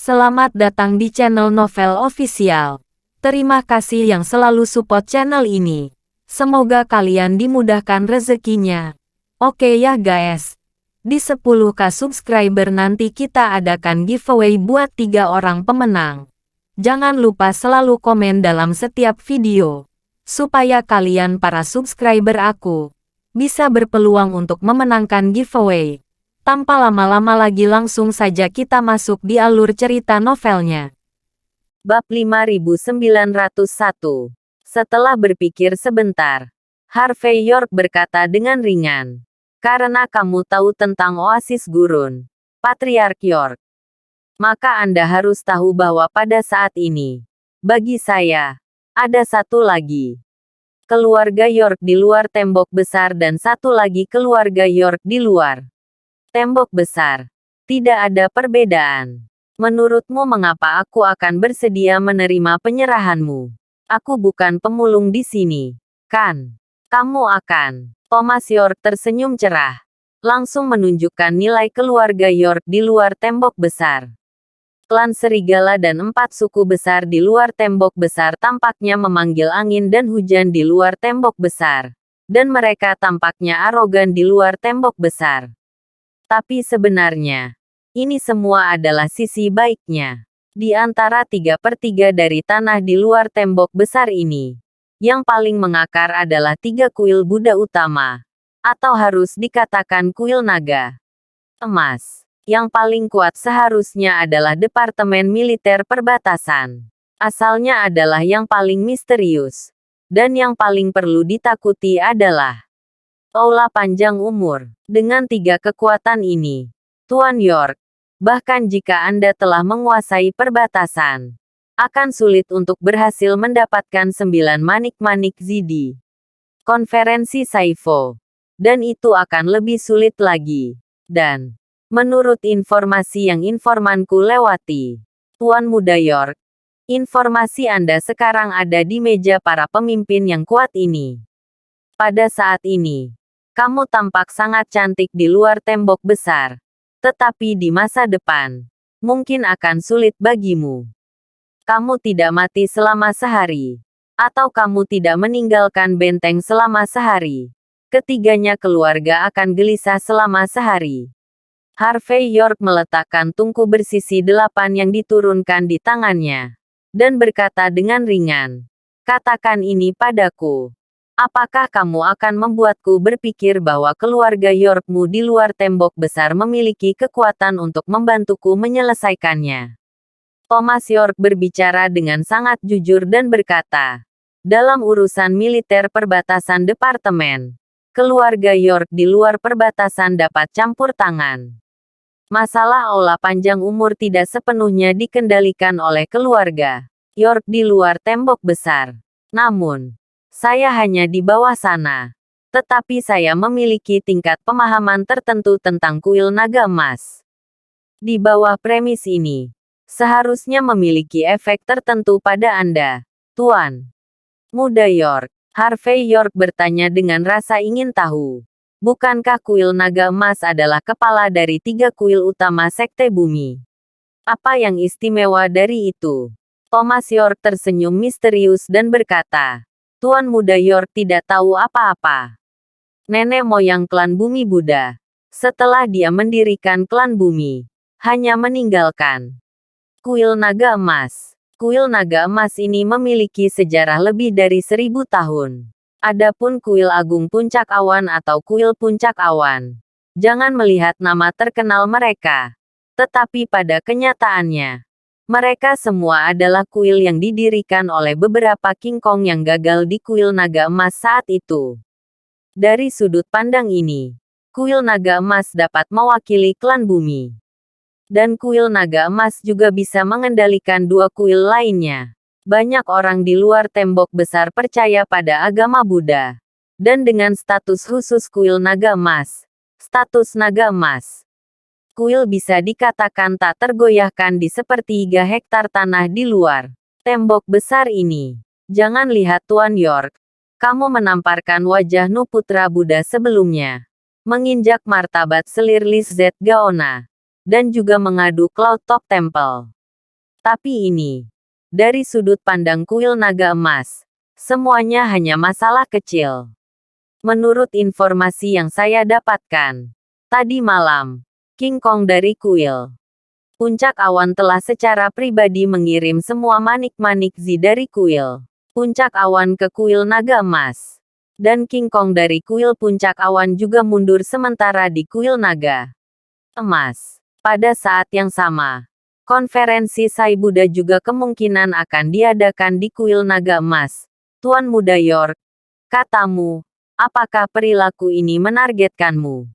Selamat datang di channel Novel Official. Terima kasih yang selalu support channel ini. Semoga kalian dimudahkan rezekinya. Oke ya guys. Di 10k subscriber nanti kita adakan giveaway buat 3 orang pemenang. Jangan lupa selalu komen dalam setiap video. Supaya kalian para subscriber aku bisa berpeluang untuk memenangkan giveaway. Tanpa lama-lama lagi langsung saja kita masuk di alur cerita novelnya. Bab 5901. Setelah berpikir sebentar, Harvey York berkata dengan ringan. Karena kamu tahu tentang Oasis Gurun, Patriark York, maka Anda harus tahu bahwa pada saat ini, bagi saya, ada satu lagi keluarga York di luar tembok besar dan satu lagi keluarga York di luar tembok besar. Tidak ada perbedaan. Menurutmu mengapa aku akan bersedia menerima penyerahanmu? Aku bukan pemulung di sini, kan? Kamu akan. Thomas York tersenyum cerah. Langsung menunjukkan nilai keluarga York di luar tembok besar. Klan serigala dan 4 suku besar di luar tembok besar tampaknya memanggil angin dan hujan di luar tembok besar. Dan mereka tampaknya arogan di luar tembok besar. Tapi sebenarnya, ini semua adalah sisi baiknya. Di antara 3/3 dari tanah di luar tembok besar ini, yang paling mengakar adalah 3 kuil Buddha utama. Atau harus dikatakan kuil naga emas. Yang paling kuat seharusnya adalah Departemen Militer Perbatasan. Asalnya adalah yang paling misterius. Dan yang paling perlu ditakuti adalah Aula panjang umur. Dengan 3 kekuatan ini, Tuan York, bahkan jika Anda telah menguasai perbatasan, akan sulit untuk berhasil mendapatkan 9 manik-manik Zidi. Konferensi Saifo. Dan itu akan lebih sulit lagi. Dan, menurut informasi yang informanku lewati, Tuan Muda York, informasi Anda sekarang ada di meja para pemimpin yang kuat ini. Pada saat ini, kamu tampak sangat cantik di luar tembok besar. Tetapi di masa depan, mungkin akan sulit bagimu. Kamu tidak mati selama sehari. Atau kamu tidak meninggalkan benteng selama sehari. Ketiganya keluarga akan gelisah selama sehari. Harvey York meletakkan tungku bersisi 8 yang diturunkan di tangannya. Dan berkata dengan ringan. Katakan ini padaku. Apakah kamu akan membuatku berpikir bahwa keluarga Yorkmu di luar tembok besar memiliki kekuatan untuk membantuku menyelesaikannya? Thomas York berbicara dengan sangat jujur dan berkata, dalam urusan militer perbatasan departemen, keluarga York di luar perbatasan dapat campur tangan. Masalah aula panjang umur tidak sepenuhnya dikendalikan oleh keluarga York di luar tembok besar. Namun, saya hanya di bawah sana. Tetapi saya memiliki tingkat pemahaman tertentu tentang kuil naga emas. Di bawah premis ini, seharusnya memiliki efek tertentu pada Anda, Tuan Muda York. Harvey York bertanya dengan rasa ingin tahu. Bukankah kuil naga emas adalah kepala dari 3 kuil utama Sekte Bumi? Apa yang istimewa dari itu? Thomas York tersenyum misterius dan berkata, Tuan Muda York tidak tahu apa-apa. Nenek moyang klan Bumi Buddha, setelah dia mendirikan klan Bumi, hanya meninggalkan kuil naga emas. Kuil naga emas ini memiliki sejarah lebih dari 1000 tahun. Adapun kuil Agung Puncak Awan atau kuil Puncak Awan, jangan melihat nama terkenal mereka. Tetapi pada kenyataannya, mereka semua adalah kuil yang didirikan oleh beberapa King Kong yang gagal di kuil naga emas saat itu. Dari sudut pandang ini, kuil naga emas dapat mewakili klan bumi. Dan kuil naga emas juga bisa mengendalikan 2 kuil lainnya. Banyak orang di luar tembok besar percaya pada agama Buddha. Dan dengan status khusus kuil naga emas, status naga emas, kuil bisa dikatakan tak tergoyahkan di 1/3 hektar tanah di luar tembok besar ini. Jangan lihat Tuan York. Kamu menamparkan wajah Nu Putra Buddha sebelumnya. Menginjak martabat selir Lis Z Gaona. Dan juga mengadu Cloud Top Temple. Tapi ini, dari sudut pandang kuil naga emas, semuanya hanya masalah kecil. Menurut informasi yang saya dapatkan, tadi malam, King Kong dari kuil Puncak Awan telah secara pribadi mengirim semua manik-manik Zi dari kuil Puncak Awan ke kuil naga emas. Dan King Kong dari kuil Puncak Awan juga mundur sementara di kuil naga emas. Pada saat yang sama, konferensi Sai Buddha juga kemungkinan akan diadakan di kuil naga emas. Tuan Muda York, katamu, apakah perilaku ini menargetkanmu?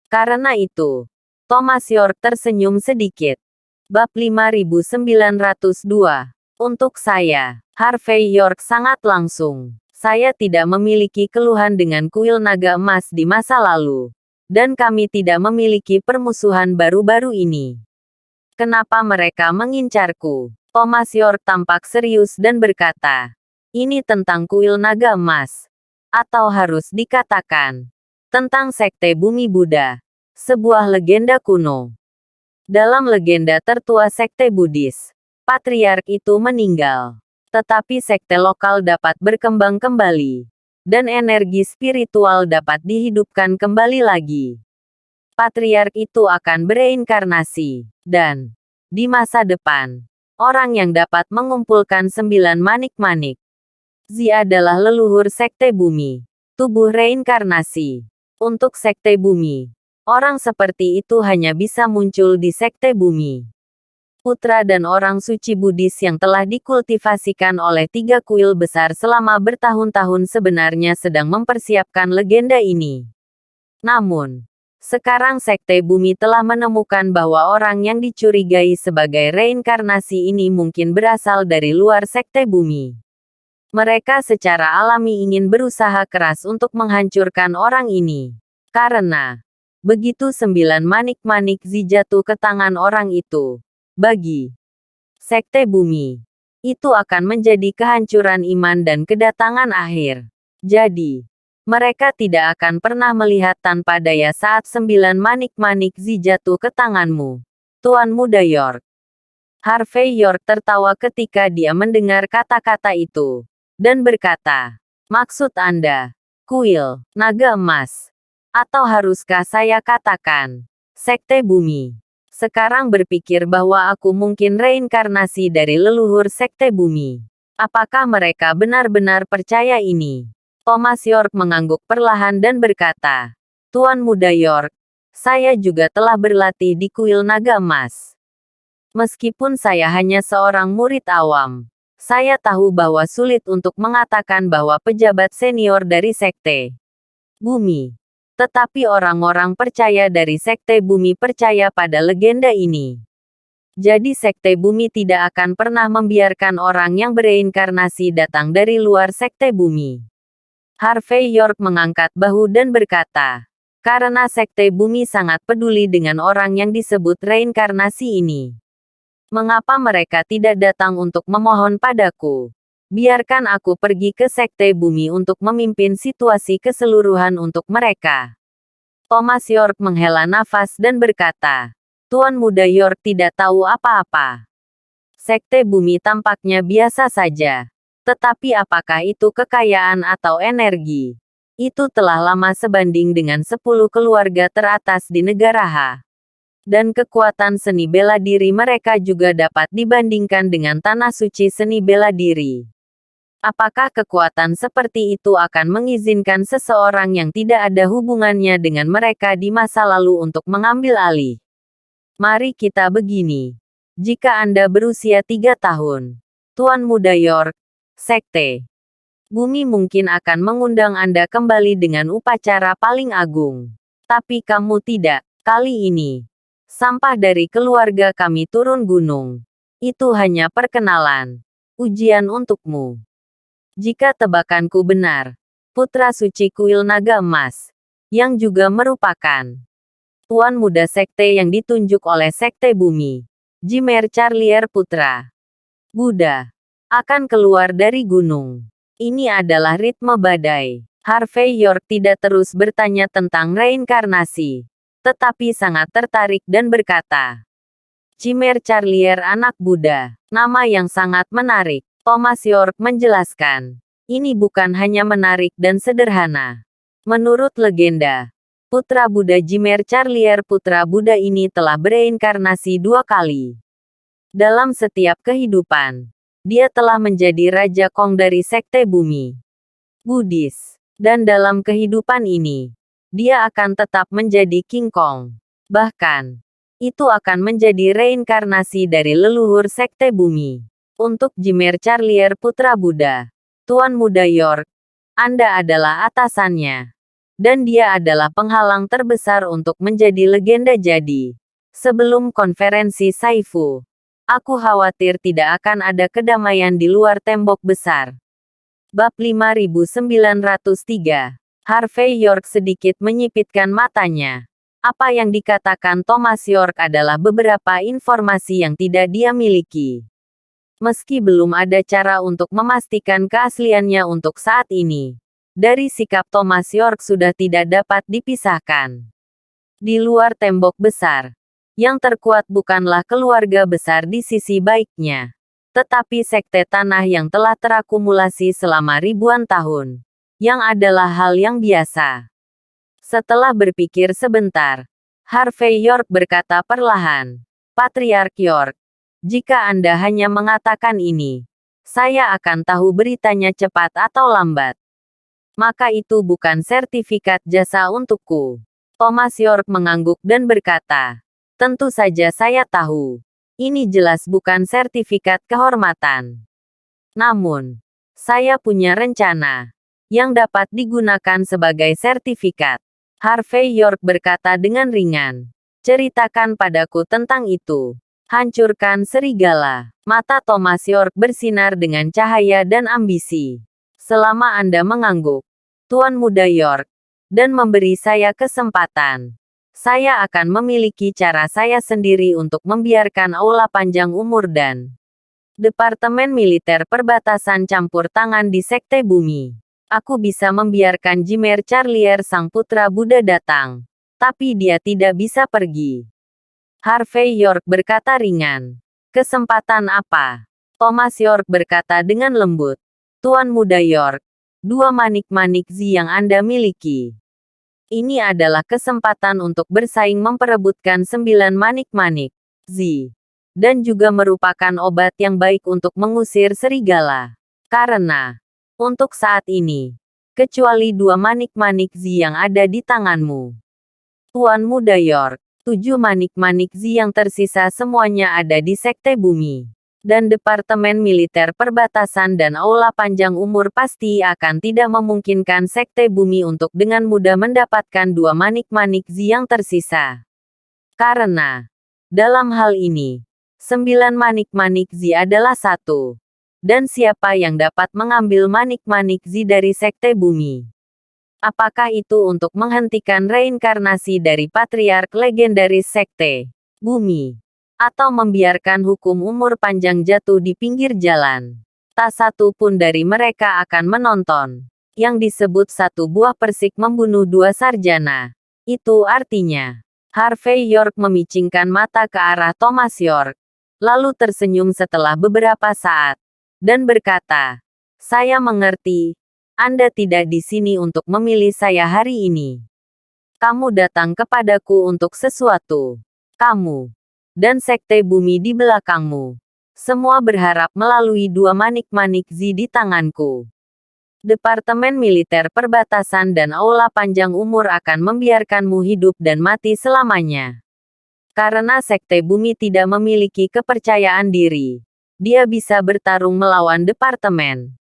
Karena itu, Thomas York tersenyum sedikit. Bab 5902. Untuk saya, Harvey York sangat langsung. Saya tidak memiliki keluhan dengan kuil naga emas di masa lalu. Dan kami tidak memiliki permusuhan baru-baru ini. Kenapa mereka mengincarku? Thomas York tampak serius dan berkata, ini tentang kuil naga emas. Atau harus dikatakan, tentang sekte bumi Buddha. Sebuah legenda kuno. Dalam legenda tertua sekte Buddhis, patriark itu meninggal. Tetapi sekte lokal dapat berkembang kembali. Dan energi spiritual dapat dihidupkan kembali lagi. Patriark itu akan bereinkarnasi. Dan, di masa depan, orang yang dapat mengumpulkan 9 manik-manik. Zi adalah leluhur sekte bumi. Tubuh reinkarnasi. Untuk sekte bumi, orang seperti itu hanya bisa muncul di sekte bumi. Putra dan orang suci Buddhis yang telah dikultivasikan oleh 3 kuil besar selama bertahun-tahun sebenarnya sedang mempersiapkan legenda ini. Namun, sekarang sekte bumi telah menemukan bahwa orang yang dicurigai sebagai reinkarnasi ini mungkin berasal dari luar sekte bumi. Mereka secara alami ingin berusaha keras untuk menghancurkan orang ini. Karena, begitu 9 manik-manik Zi jatuh ke tangan orang itu, bagi sekte bumi, itu akan menjadi kehancuran iman dan kedatangan akhir. Jadi, mereka tidak akan pernah melihat tanpa daya saat 9 manik-manik Zi jatuh ke tanganmu, Tuan Muda York. Harvey York tertawa ketika dia mendengar kata-kata itu, dan berkata, maksud Anda, kuil naga emas? Atau haruskah saya katakan, sekte bumi? Sekarang berpikir bahwa aku mungkin reinkarnasi dari leluhur sekte bumi. Apakah mereka benar-benar percaya ini? Thomas York mengangguk perlahan dan berkata, Tuan Muda York, saya juga telah berlatih di kuil naga emas. Meskipun saya hanya seorang murid awam, saya tahu bahwa sulit untuk mengatakan bahwa pejabat senior dari sekte bumi. Tetapi orang-orang percaya dari sekte bumi percaya pada legenda ini. Jadi sekte bumi tidak akan pernah membiarkan orang yang bereinkarnasi datang dari luar sekte bumi. Harvey York mengangkat bahu dan berkata, karena sekte bumi sangat peduli dengan orang yang disebut reinkarnasi ini. Mengapa mereka tidak datang untuk memohon padaku? Biarkan aku pergi ke sekte bumi untuk memimpin situasi keseluruhan untuk mereka. Thomas York menghela nafas dan berkata, Tuan Muda York tidak tahu apa-apa. Sekte bumi tampaknya biasa saja. Tetapi apakah itu kekayaan atau energi? Itu telah lama sebanding dengan 10 keluarga teratas di negara H. Dan kekuatan seni bela diri mereka juga dapat dibandingkan dengan tanah suci seni bela diri. Apakah kekuatan seperti itu akan mengizinkan seseorang yang tidak ada hubungannya dengan mereka di masa lalu untuk mengambil alih? Mari kita begini. Jika Anda berusia 3 tahun, Tuan Muda York, sekte bumi mungkin akan mengundang Anda kembali dengan upacara paling agung. Tapi kamu tidak. Kali ini, sampah dari keluarga kami turun gunung. Itu hanya perkenalan. Ujian untukmu. Jika tebakanku benar, putra suci kuil naga emas, yang juga merupakan tuan muda sekte yang ditunjuk oleh sekte bumi, Jimer Charlier Putra Buddha, akan keluar dari gunung. Ini adalah ritme badai. Harvey York tidak terus bertanya tentang reinkarnasi, tetapi sangat tertarik dan berkata, Chimère Charlier anak Buddha. Nama yang sangat menarik. Thomas York menjelaskan. Ini bukan hanya menarik dan sederhana. Menurut legenda, putra Buddha Chimère Charlier putra Buddha ini telah bereinkarnasi 2 kali. Dalam setiap kehidupan, dia telah menjadi Raja Kong dari Sekte Bumi Buddhis. Dan dalam kehidupan ini, dia akan tetap menjadi King Kong. Bahkan, itu akan menjadi reinkarnasi dari leluhur Sekte Bumi. Untuk Chimère Charlier putra Buddha, Tuan Muda York, Anda adalah atasannya. Dan dia adalah penghalang terbesar untuk menjadi legenda jadi. Sebelum konferensi Saifu, aku khawatir tidak akan ada kedamaian di luar tembok besar. Bab 5903. Harvey York sedikit menyipitkan matanya. Apa yang dikatakan Thomas York adalah beberapa informasi yang tidak dia miliki. Meski belum ada cara untuk memastikan keasliannya untuk saat ini, dari sikap Thomas York sudah tidak dapat dipisahkan. Di luar tembok besar, yang terkuat bukanlah keluarga besar di sisi baiknya, tetapi sekte tanah yang telah terakumulasi selama ribuan tahun, yang adalah hal yang biasa. Setelah berpikir sebentar, Harvey York berkata perlahan, Patriark York, jika Anda hanya mengatakan ini, saya akan tahu beritanya cepat atau lambat. Maka itu bukan sertifikat jasa untukku. Thomas York mengangguk dan berkata, tentu saja saya tahu. Ini jelas bukan sertifikat kehormatan. Namun, saya punya rencana yang dapat digunakan sebagai sertifikat. Harvey York berkata dengan ringan. Ceritakan padaku tentang itu. Hancurkan serigala. Mata Thomas York bersinar dengan cahaya dan ambisi. Selama Anda mengangguk, Tuan Muda York, dan memberi saya kesempatan, saya akan memiliki cara saya sendiri untuk membiarkan Aula panjang umur dan Departemen Militer Perbatasan campur tangan di Sekte Bumi. Aku bisa membiarkan Chimère Charlier sang putra Buddha datang, tapi dia tidak bisa pergi. Harvey York berkata ringan. Kesempatan apa? Thomas York berkata dengan lembut. Tuan Muda York, 2 manik-manik Zi yang Anda miliki. Ini adalah kesempatan untuk bersaing memperebutkan 9 manik-manik Zi. Dan juga merupakan obat yang baik untuk mengusir serigala. Karena, untuk saat ini, kecuali 2 manik-manik Zi yang ada di tanganmu, Tuan Muda York, 7 manik-manik Zi yang tersisa semuanya ada di Sekte Bumi. Dan Departemen Militer Perbatasan dan Aula panjang umur pasti akan tidak memungkinkan Sekte Bumi untuk dengan mudah mendapatkan 2 manik-manik Zi yang tersisa. Karena, dalam hal ini, 9 manik-manik Zi adalah 1. Dan siapa yang dapat mengambil manik-manik Zi dari Sekte Bumi? Apakah itu untuk menghentikan reinkarnasi dari Patriark legendaris Sekte Bumi? Atau membiarkan hukum umur panjang jatuh di pinggir jalan? Tak satu pun dari mereka akan menonton. Yang disebut 1 buah persik membunuh 2 sarjana. Itu artinya, Harvey York memicingkan mata ke arah Thomas York. Lalu tersenyum setelah beberapa saat. Dan berkata, saya mengerti, Anda tidak di sini untuk memilih saya hari ini. Kamu datang kepadaku untuk sesuatu. Kamu dan Sekte Bumi di belakangmu. Semua berharap melalui 2 manik-manik Zi di tanganku. Departemen Militer Perbatasan dan Aula panjang umur akan membiarkanmu hidup dan mati selamanya. Karena Sekte Bumi tidak memiliki kepercayaan diri, dia bisa bertarung melawan Departemen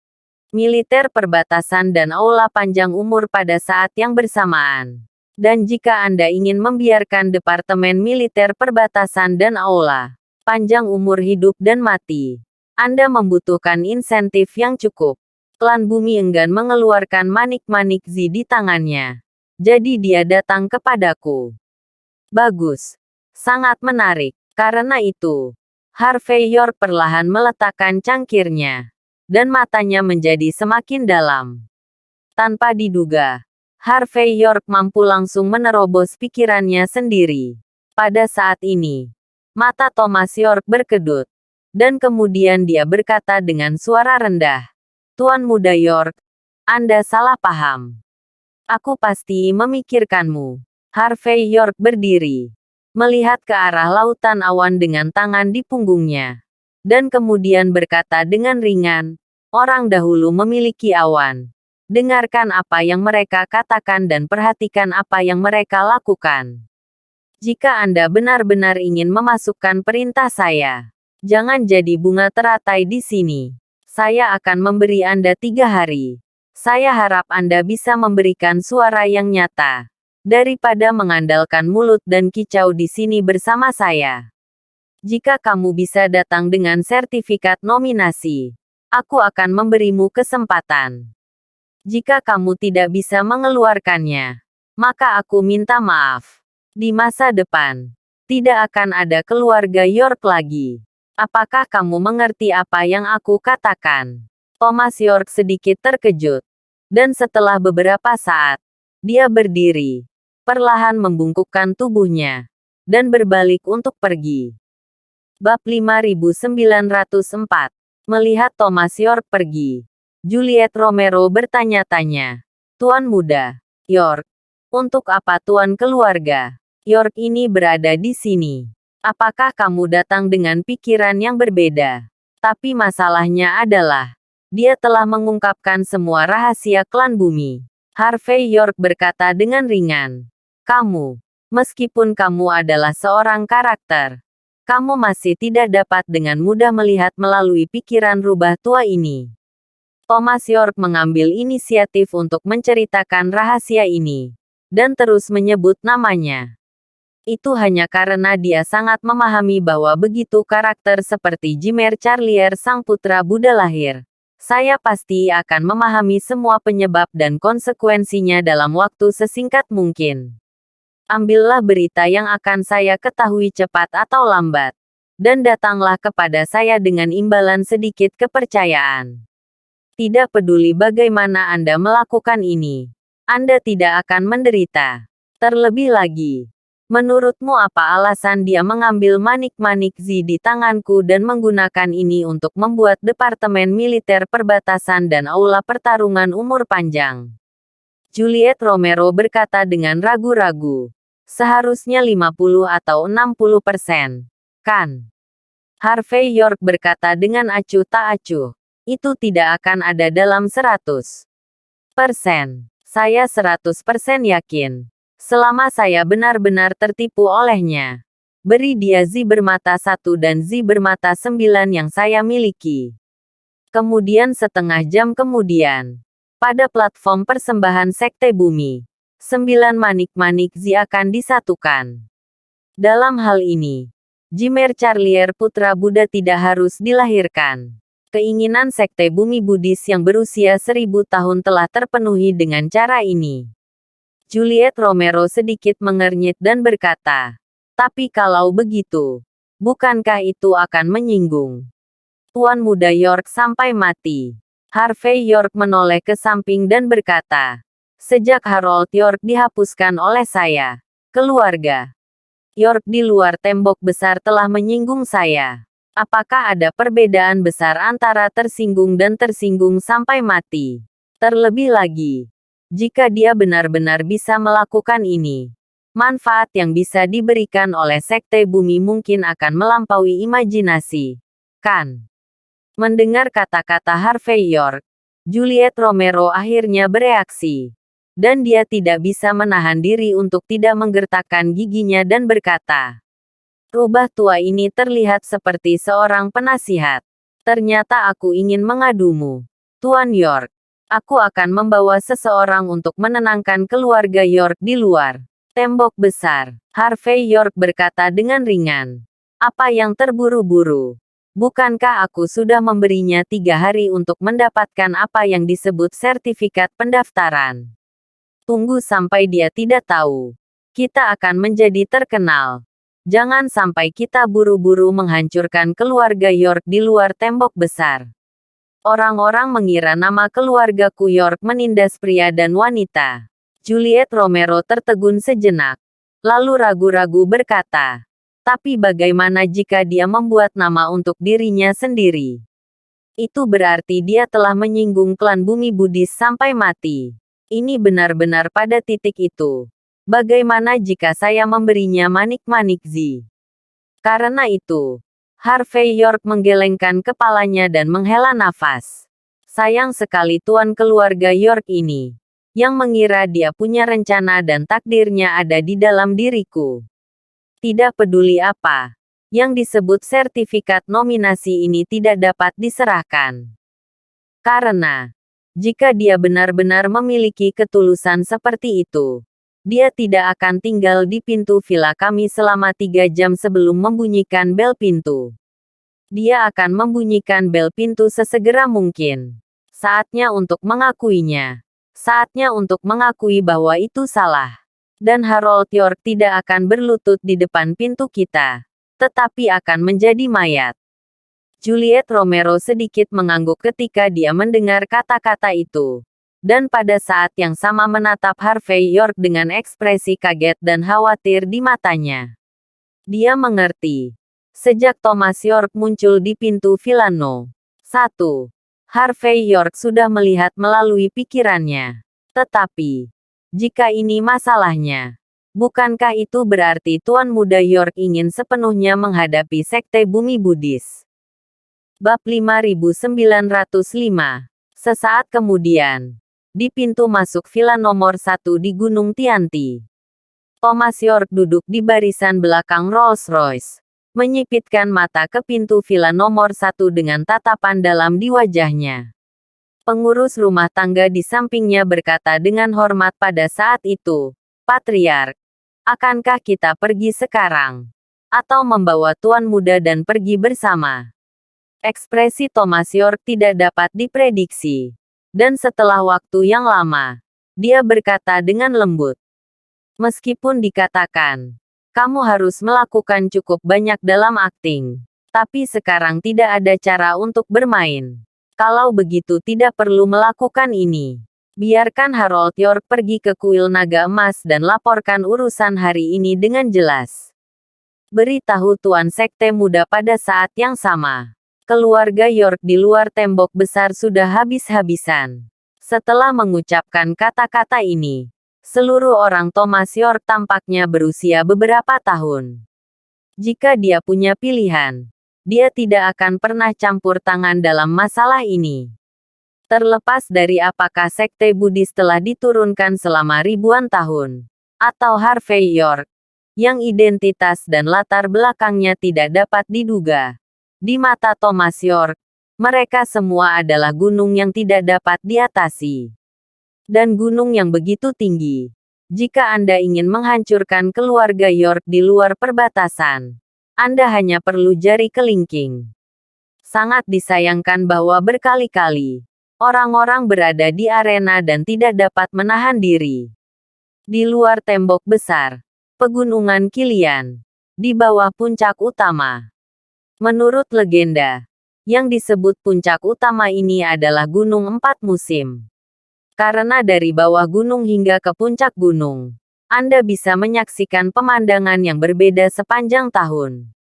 Militer Perbatasan dan Aula panjang umur pada saat yang bersamaan. Dan jika Anda ingin membiarkan Departemen Militer Perbatasan dan Aula panjang umur hidup dan mati, Anda membutuhkan insentif yang cukup. Klan Bumi enggan mengeluarkan manik-manik Zi di tangannya. Jadi dia datang kepadaku. Bagus. Sangat menarik. Karena itu, Harvey York perlahan meletakkan cangkirnya. Dan matanya menjadi semakin dalam. Tanpa diduga, Harvey York mampu langsung menerobos pikirannya sendiri. Pada saat ini, Mata Thomas York berkedut. Dan kemudian dia berkata dengan suara rendah, "Tuan Muda York, Anda salah paham. Aku pasti memikirkanmu." Harvey York berdiri, melihat ke arah lautan awan dengan tangan di punggungnya. Dan kemudian berkata dengan ringan, "Orang dahulu memiliki awan. Dengarkan apa yang mereka katakan dan perhatikan apa yang mereka lakukan. Jika Anda benar-benar ingin memasukkan perintah saya, jangan jadi bunga teratai di sini. Saya akan memberi Anda 3 hari. Saya harap Anda bisa memberikan suara yang nyata, daripada mengandalkan mulut dan kicau di sini bersama saya. Jika kamu bisa datang dengan sertifikat nominasi, aku akan memberimu kesempatan. Jika kamu tidak bisa mengeluarkannya, maka aku minta maaf. Di masa depan, tidak akan ada keluarga York lagi. Apakah kamu mengerti apa yang aku katakan?" Thomas York sedikit terkejut. Dan setelah beberapa saat, dia berdiri, perlahan membungkukkan tubuhnya, dan berbalik untuk pergi. Bab 5904. Melihat Thomas York pergi, Juliet Romero bertanya-tanya, "Tuan Muda York, untuk apa Tuan keluarga York ini berada di sini? Apakah kamu datang dengan pikiran yang berbeda?" Tapi masalahnya adalah, dia telah mengungkapkan semua rahasia klan bumi. Harvey York berkata dengan ringan, "Kamu, meskipun kamu adalah seorang karakter, kamu masih tidak dapat dengan mudah melihat melalui pikiran rubah tua ini." Thomas York mengambil inisiatif untuk menceritakan rahasia ini, dan terus menyebut namanya. Itu hanya karena dia sangat memahami bahwa begitu karakter seperti Jimmer Charlier sang putra Buddha lahir, saya pasti akan memahami semua penyebab dan konsekuensinya dalam waktu sesingkat mungkin. Ambillah berita yang akan saya ketahui cepat atau lambat, dan datanglah kepada saya dengan imbalan sedikit kepercayaan. Tidak peduli bagaimana Anda melakukan ini, Anda tidak akan menderita. Terlebih lagi, menurutmu apa alasan dia mengambil manik-manik Z di tanganku dan menggunakan ini untuk membuat departemen militer perbatasan dan aula pertarungan umur panjang? Juliet Romero berkata dengan ragu-ragu. "Seharusnya 50 atau 60%, kan?" Harvey York berkata dengan acuh tak acuh. "Itu tidak akan ada dalam 100%. Saya 100% yakin. Selama saya benar-benar tertipu olehnya. Beri dia Z bermata 1 dan Z bermata 9 yang saya miliki." Kemudian setengah jam kemudian, pada platform persembahan Sekte Bumi, 9 manik-manik Z akan disatukan. Dalam hal ini, Jimmer Charlier putra Buddha tidak harus dilahirkan. Keinginan Sekte Bumi Buddhis yang berusia 1000 tahun telah terpenuhi dengan cara ini. Juliet Romero sedikit mengernyit dan berkata, "Tapi kalau begitu, bukankah itu akan menyinggung Tuan Muda York sampai mati?" Harvey York menoleh ke samping dan berkata, "Sejak Harold York dihapuskan oleh saya, keluarga York di luar tembok besar telah menyinggung saya. Apakah ada perbedaan besar antara tersinggung dan tersinggung sampai mati? Terlebih lagi, jika dia benar-benar bisa melakukan ini, manfaat yang bisa diberikan oleh Sekte Bumi mungkin akan melampaui imajinasi, kan?" Mendengar kata-kata Harvey York, Juliet Romero akhirnya bereaksi. Dan dia tidak bisa menahan diri untuk tidak menggertakkan giginya dan berkata, "Rubah tua ini terlihat seperti seorang penasihat. Ternyata aku ingin mengadumu, Tuan York. Aku akan membawa seseorang untuk menenangkan keluarga York di luar tembok besar." Harvey York berkata dengan ringan, "Apa yang terburu-buru? Bukankah aku sudah memberinya 3 hari untuk mendapatkan apa yang disebut sertifikat pendaftaran? Tunggu sampai dia tidak tahu. Kita akan menjadi terkenal. Jangan sampai kita buru-buru menghancurkan keluarga York di luar tembok besar. Orang-orang mengira nama keluargaku York menindas pria dan wanita." Juliet Romero tertegun sejenak, lalu ragu-ragu berkata, Tapi bagaimana jika dia membuat nama untuk dirinya sendiri? Itu berarti dia telah menyinggung klan Bumi Buddhis sampai mati. Ini benar-benar pada titik itu. Bagaimana jika saya memberinya manik-manik Z? Karena itu, Harvey York menggelengkan kepalanya dan menghela nafas. Sayang sekali tuan keluarga York ini, yang mengira dia punya rencana dan takdirnya ada di dalam diriku. Tidak peduli apa yang disebut sertifikat nominasi ini tidak dapat diserahkan. Karena, jika dia benar-benar memiliki ketulusan seperti itu, dia tidak akan tinggal di pintu villa kami selama 3 jam sebelum membunyikan bel pintu. Dia akan membunyikan bel pintu sesegera mungkin. Saatnya untuk mengakuinya. Saatnya untuk mengakui bahwa itu salah. Dan Harold York tidak akan berlutut di depan pintu kita, tetapi akan menjadi mayat. Juliet Romero sedikit mengangguk ketika dia mendengar kata-kata itu. Dan pada saat yang sama menatap Harvey York dengan ekspresi kaget dan khawatir di matanya. Dia mengerti. Sejak Thomas York muncul di pintu Villa No. 1, Harvey York sudah melihat melalui pikirannya. Tetapi, jika ini masalahnya, bukankah itu berarti Tuan Muda York ingin sepenuhnya menghadapi Sekte Bumi Buddhis? Bab 5905. Sesaat kemudian, di pintu masuk villa nomor 1 di Gunung Tianti, Thomas York duduk di barisan belakang Rolls-Royce, menyipitkan mata ke pintu villa nomor 1 dengan tatapan dalam di wajahnya. Pengurus rumah tangga di sampingnya berkata dengan hormat pada saat itu, "Patriark, akankah kita pergi sekarang? Atau membawa Tuan Muda dan pergi bersama?" Ekspresi Thomas York tidak dapat diprediksi. Dan setelah waktu yang lama, dia berkata dengan lembut, "Meskipun dikatakan, kamu harus melakukan cukup banyak dalam akting. Tapi sekarang tidak ada cara untuk bermain. Kalau begitu tidak perlu melakukan ini. Biarkan Harold York pergi ke kuil naga emas dan laporkan urusan hari ini dengan jelas. Beritahu Tuan Sekte Muda pada saat yang sama. Keluarga York di luar tembok besar sudah habis-habisan." Setelah mengucapkan kata-kata ini, seluruh orang Thomas York tampaknya berusia beberapa tahun. Jika dia punya pilihan, dia tidak akan pernah campur tangan dalam masalah ini. Terlepas dari apakah Sekte Buddhis telah diturunkan selama ribuan tahun, atau Harvey York, yang identitas dan latar belakangnya tidak dapat diduga. Di mata Thomas York, mereka semua adalah gunung yang tidak dapat diatasi. Dan gunung yang begitu tinggi. Jika Anda ingin menghancurkan keluarga York di luar perbatasan, Anda hanya perlu jari kelingking. Sangat disayangkan bahwa berkali-kali, orang-orang berada di arena dan tidak dapat menahan diri. Di luar tembok besar, pegunungan Kilian, di bawah puncak utama. Menurut legenda, yang disebut puncak utama ini adalah Gunung Empat Musim. Karena dari bawah gunung hingga ke puncak gunung, Anda bisa menyaksikan pemandangan yang berbeda sepanjang tahun.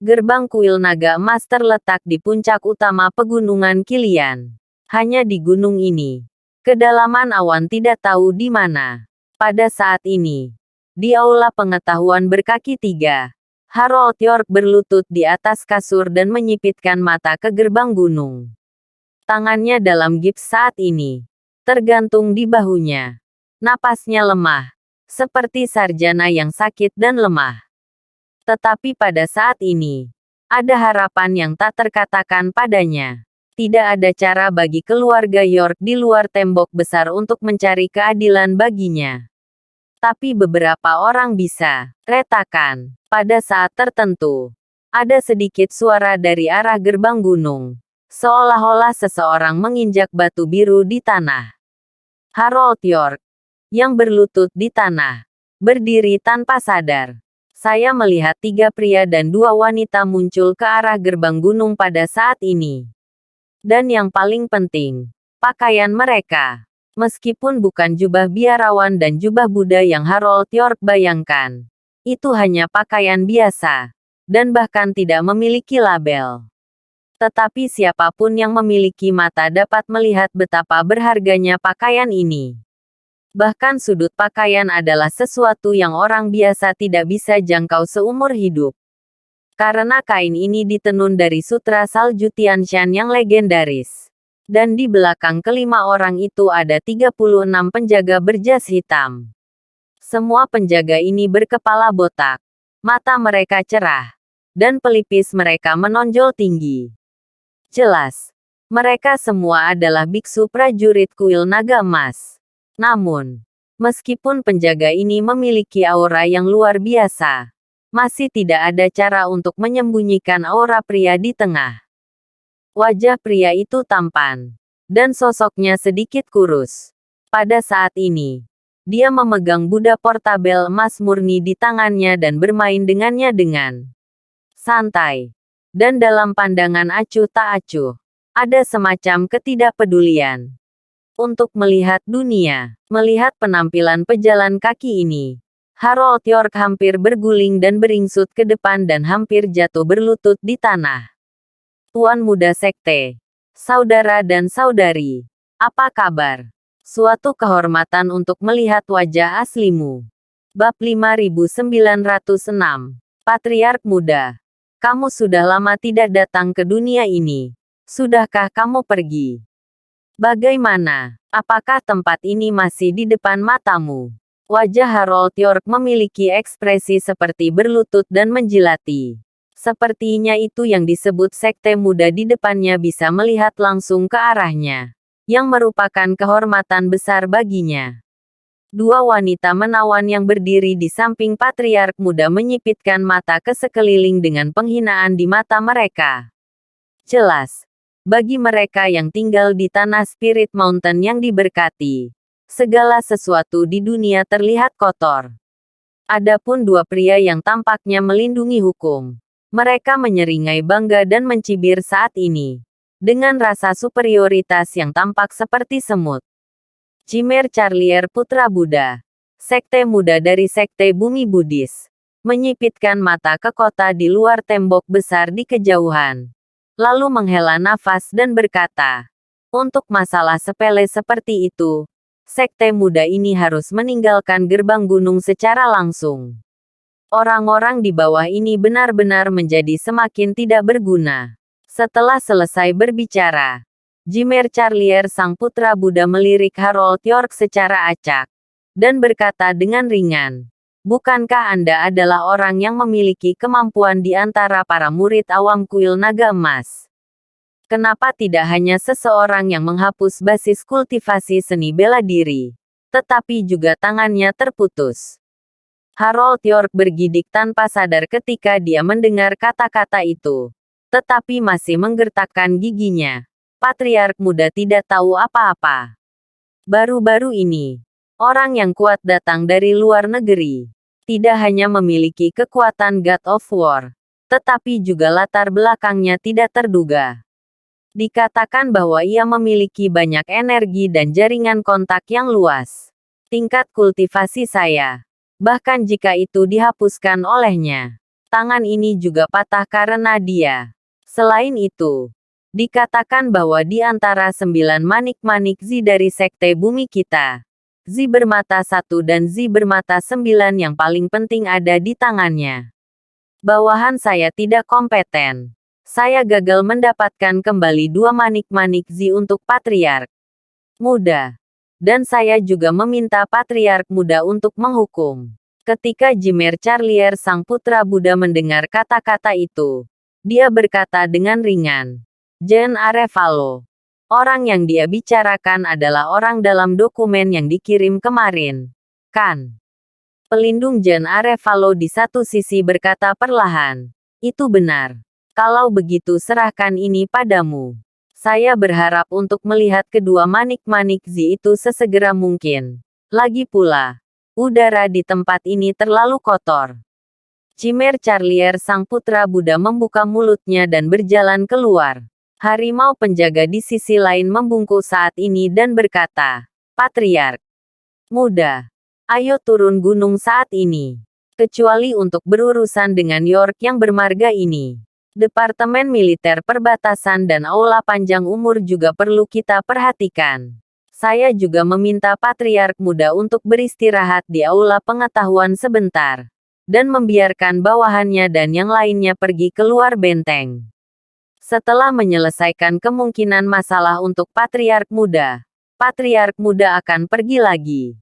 Gerbang kuil naga emas terletak di puncak utama pegunungan Kilian. Hanya di gunung ini, kedalaman awan tidak tahu di mana. Pada saat ini, di aula pengetahuan berkaki 3, Harold York berlutut di atas kasur dan menyipitkan mata ke gerbang gunung. Tangannya dalam gips saat ini, tergantung di bahunya. Napasnya lemah, seperti sarjana yang sakit dan lemah. Tetapi pada saat ini, ada harapan yang tak terkatakan padanya. Tidak ada cara bagi keluarga York di luar tembok besar untuk mencari keadilan baginya. Tapi beberapa orang bisa, retakan. Pada saat tertentu, ada sedikit suara dari arah gerbang gunung. Seolah-olah seseorang menginjak batu biru di tanah. Harold York, yang berlutut di tanah, berdiri tanpa sadar. Saya melihat 3 pria dan 2 wanita muncul ke arah gerbang gunung pada saat ini. Dan yang paling penting, pakaian mereka. Meskipun bukan jubah biarawan dan jubah Buddha yang Harold York bayangkan, Itu hanya pakaian biasa, dan bahkan tidak memiliki label. Tetapi siapapun yang memiliki mata dapat melihat betapa berharganya pakaian ini. Bahkan sudut pakaian adalah sesuatu yang orang biasa tidak bisa jangkau seumur hidup. Karena kain ini ditenun dari sutra salju Tianshan yang legendaris. Dan di belakang kelima orang itu ada 36 penjaga berjas hitam. Semua penjaga ini berkepala botak. Mata mereka cerah. Dan pelipis mereka menonjol tinggi. Jelas, mereka semua adalah biksu prajurit kuil naga emas. Namun, meskipun penjaga ini memiliki aura yang luar biasa, masih tidak ada cara untuk menyembunyikan aura pria di tengah. Wajah pria itu tampan, dan sosoknya sedikit kurus. Pada saat ini, dia memegang Buddha portabel emas murni di tangannya dan bermain dengannya dengan santai. Dan dalam pandangan acuh tak acuh, ada semacam ketidakpedulian. Untuk melihat dunia, melihat penampilan pejalan kaki ini, Harold York hampir berguling dan beringsut ke depan dan hampir jatuh berlutut di tanah. Tuan muda sekte, saudara dan saudari, apa kabar? Suatu kehormatan untuk melihat wajah aslimu. Bab 5906. Patriark muda. Kamu sudah lama tidak datang ke dunia ini. Sudahkah kamu pergi? Bagaimana? Apakah tempat ini masih di depan matamu? Wajah Harold York memiliki ekspresi seperti berlutut dan menjilati. Sepertinya itu yang disebut sekte muda di depannya bisa melihat langsung ke arahnya, yang merupakan kehormatan besar baginya. Dua wanita menawan yang berdiri di samping patriark muda menyipitkan mata ke sekeliling dengan penghinaan di mata mereka. Jelas, bagi mereka yang tinggal di tanah Spirit Mountain yang diberkati, segala sesuatu di dunia terlihat kotor. Adapun dua pria yang tampaknya melindungi hukum, mereka menyeringai bangga dan mencibir saat ini, dengan rasa superioritas yang tampak seperti semut. Cimer Charlier Putra Buddha, sekte muda dari sekte bumi Buddhis, menyipitkan mata ke kota di luar tembok besar di kejauhan, lalu menghela nafas dan berkata, untuk masalah sepele seperti itu, sekte muda ini harus meninggalkan gerbang gunung secara langsung. Orang-orang di bawah ini benar-benar menjadi semakin tidak berguna. Setelah selesai berbicara, Cimer Charlier sang putra Buddha melirik Harold York secara acak, dan berkata dengan ringan, bukankah Anda adalah orang yang memiliki kemampuan di antara para murid awam kuil naga emas? Kenapa tidak hanya seseorang yang menghapus basis kultivasi seni bela diri, tetapi juga tangannya terputus? Harold York bergidik tanpa sadar ketika dia mendengar kata-kata itu. Tetapi masih menggertakkan giginya. Patriark muda tidak tahu apa-apa. Baru-baru ini, orang yang kuat datang dari luar negeri. Tidak hanya memiliki kekuatan God of War, tetapi juga latar belakangnya tidak terduga. Dikatakan bahwa ia memiliki banyak energi dan jaringan kontak yang luas. Tingkat kultivasi saya. Bahkan jika itu dihapuskan olehnya, tangan ini juga patah karena dia. Selain itu, dikatakan bahwa di antara 9 manik-manik Zi dari sekte bumi kita, Zi bermata 1 dan Zi bermata 9 yang paling penting ada di tangannya. Bawahan saya tidak kompeten. Saya gagal mendapatkan kembali 2 manik-manik Zi untuk patriark muda. Dan saya juga meminta patriark muda untuk menghukum. Ketika Cimer Charlier sang putra Buddha mendengar kata-kata itu, dia berkata dengan ringan, Jean Arevalo. Orang yang dia bicarakan adalah orang dalam dokumen yang dikirim kemarin, kan? Pelindung Jean Arevalo di satu sisi berkata perlahan, itu benar. Kalau begitu serahkan ini padamu. Saya berharap untuk melihat kedua manik-manik Zi itu sesegera mungkin. Lagi pula, udara di tempat ini terlalu kotor. Cimer Charlier sang putra Buddha membuka mulutnya dan berjalan keluar. Harimau penjaga di sisi lain membungkuk saat ini dan berkata, Patriark muda, ayo turun gunung saat ini. kecuali untuk berurusan dengan York yang bermarga ini. Departemen Militer Perbatasan dan Aula Panjang Umur juga perlu kita perhatikan. Saya juga meminta Patriark Muda untuk beristirahat di Aula Pengetahuan sebentar, dan membiarkan bawahannya dan yang lainnya pergi keluar benteng. Setelah menyelesaikan kemungkinan masalah untuk Patriark Muda akan pergi lagi.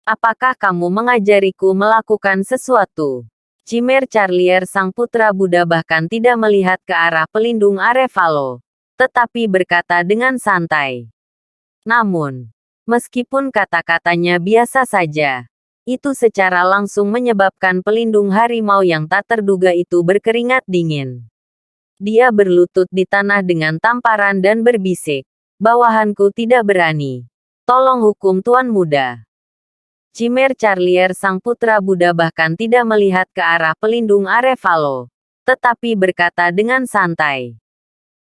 Apakah kamu mengajariku melakukan sesuatu? Cimer Charlier sang putra Buddha bahkan tidak melihat ke arah pelindung Arevalo, tetapi berkata dengan santai. Namun, meskipun kata-katanya biasa saja, itu secara langsung menyebabkan pelindung harimau yang tak terduga itu berkeringat dingin. Dia berlutut di tanah dengan tamparan dan berbisik, "Bawahanku tidak berani. Tolong hukum Tuan Muda." Cimer Charlier sang putra Buddha bahkan tidak melihat ke arah pelindung Arevalo, tetapi berkata dengan santai.